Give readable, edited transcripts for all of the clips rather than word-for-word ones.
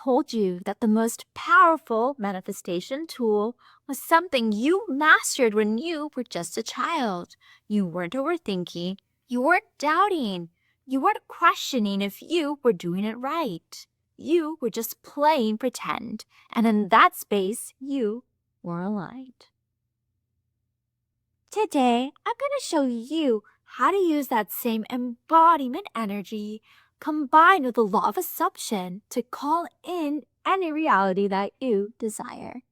told you that the most powerful manifestation tool was something you mastered when you were just a child. You weren't overthinking, you weren't doubting, you weren't questioning if you were doing it right. You were just playing pretend, and in that space, you were aligned. Today, I'm going to show you how to use that same embodiment energy combined with the law of assumption to call in any reality that you desire.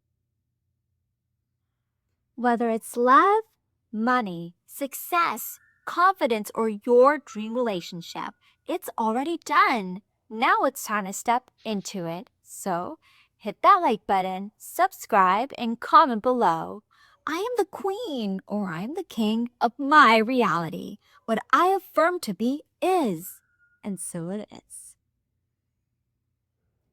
Whether it's love, money, success, confidence, or your dream relationship, it's already done. Now it's time to step into it. So hit that like button, subscribe, and comment below. I am the queen, or I am the king of my reality. What I affirm to be is, and so it is.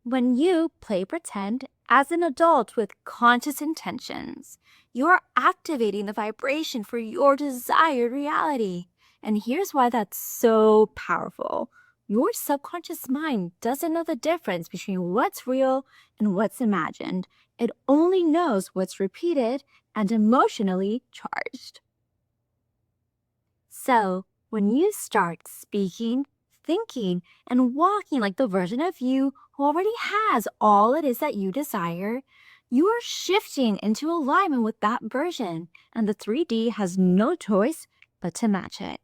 When you play pretend as an adult with conscious intentions, you are activating the vibration for your desired reality. And here's why that's so powerful. Your subconscious mind doesn't know the difference between what's real and what's imagined. It only knows what's repeated and emotionally charged. So, when you start speaking, thinking, and walking like the version of you who already has all it is that you desire, you are shifting into alignment with that version, and the 3D has no choice but to match it.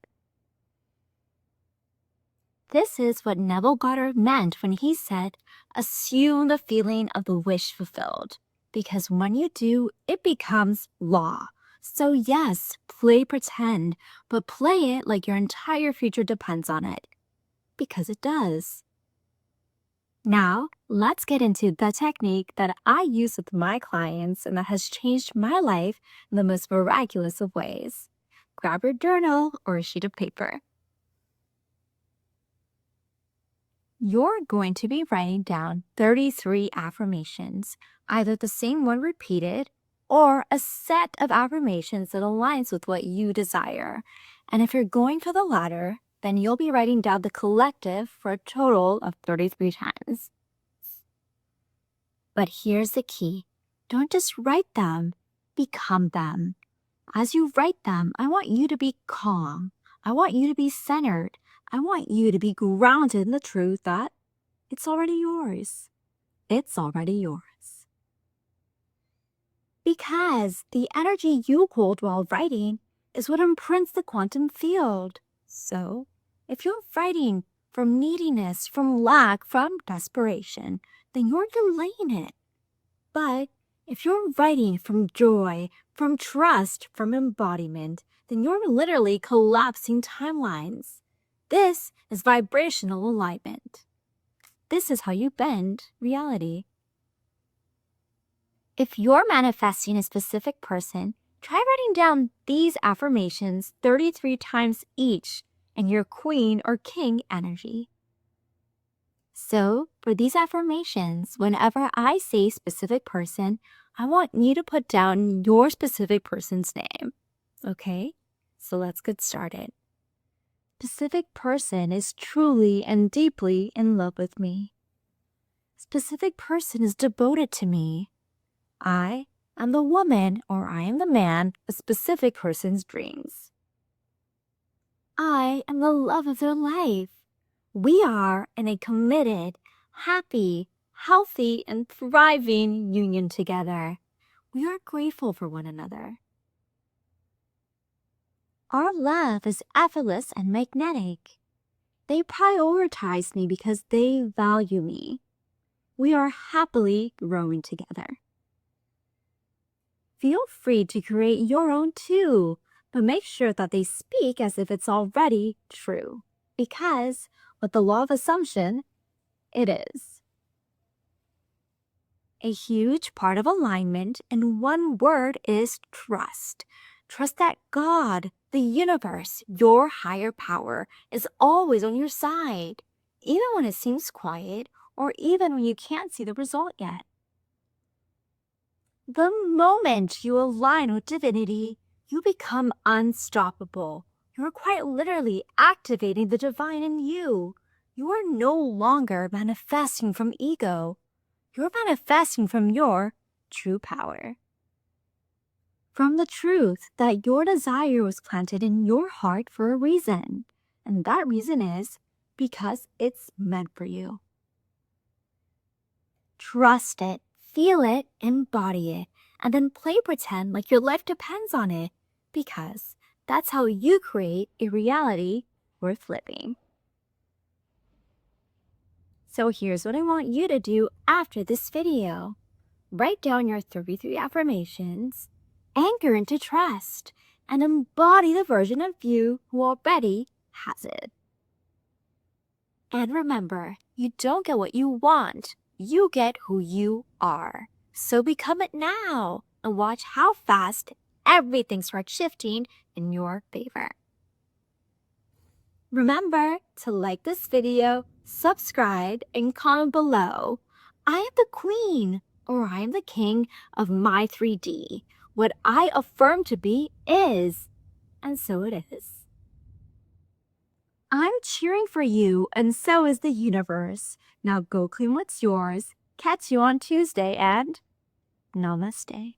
This is what Neville Goddard meant when he said, assume the feeling of the wish fulfilled, because when you do, it becomes law. So yes, play pretend, but play it like your entire future depends on it, because it does. Now, let's get into the technique that I use with my clients and that has changed my life in the most miraculous of ways. Grab your journal or a sheet of paper. You're going to be writing down 33 affirmations, either the same one repeated or a set of affirmations that aligns with what you desire. And if you're going for the latter, then you'll be writing down the collective for a total of 33 times. But here's the key. Don't just write them, become them. As you write them, I want you to be calm. I want you to be centered. I want you to be grounded in the truth that it's already yours. It's already yours. Because the energy you hold while writing is what imprints the quantum field. So, if you're writing from neediness, from lack, from desperation, then you're delaying it. But if you're writing from joy, from trust, from embodiment, then you're literally collapsing timelines. This is vibrational alignment. This is how you bend reality. If you're manifesting a specific person, try writing down these affirmations 33 times each in your queen or king energy. So, for these affirmations, whenever I say specific person, I want you to put down your specific person's name. Okay? So let's get started. Specific person is truly and deeply in love with me. Specific person is devoted to me. I am the woman, or I am the man, a specific person's dreams. I am the love of their life. We are in a committed, happy, healthy, and thriving union together. We are grateful for one another. Our love is effortless and magnetic. They prioritize me because they value me. We are happily growing together. Feel free to create your own too, but make sure that they speak as if it's already true, because with the law of assumption, it is. A huge part of alignment in one word is trust. Trust that God, the universe, your higher power, is always on your side, even when it seems quiet or even when you can't see the result yet. The moment you align with divinity, you become unstoppable. You're quite literally activating the divine in you. You are no longer manifesting from ego. You're manifesting from your true power. From the truth that your desire was planted in your heart for a reason. And that reason is because it's meant for you. Trust it, feel it, embody it, and then play pretend like your life depends on it, because that's how you create a reality worth living. So here's what I want you to do after this video. Write down your 33 affirmations, anchor into trust, and embody the version of you who already has it. And remember, you don't get what you want. You get who you are. So become it now and watch how fast everything starts shifting in your favor. Remember to like this video, subscribe, and comment below. I am the queen or I am the king of my 3D. What I affirm to be is, and so it is. I'm cheering for you, and so is the universe. Now go claim what's yours. Catch you on Tuesday, and namaste.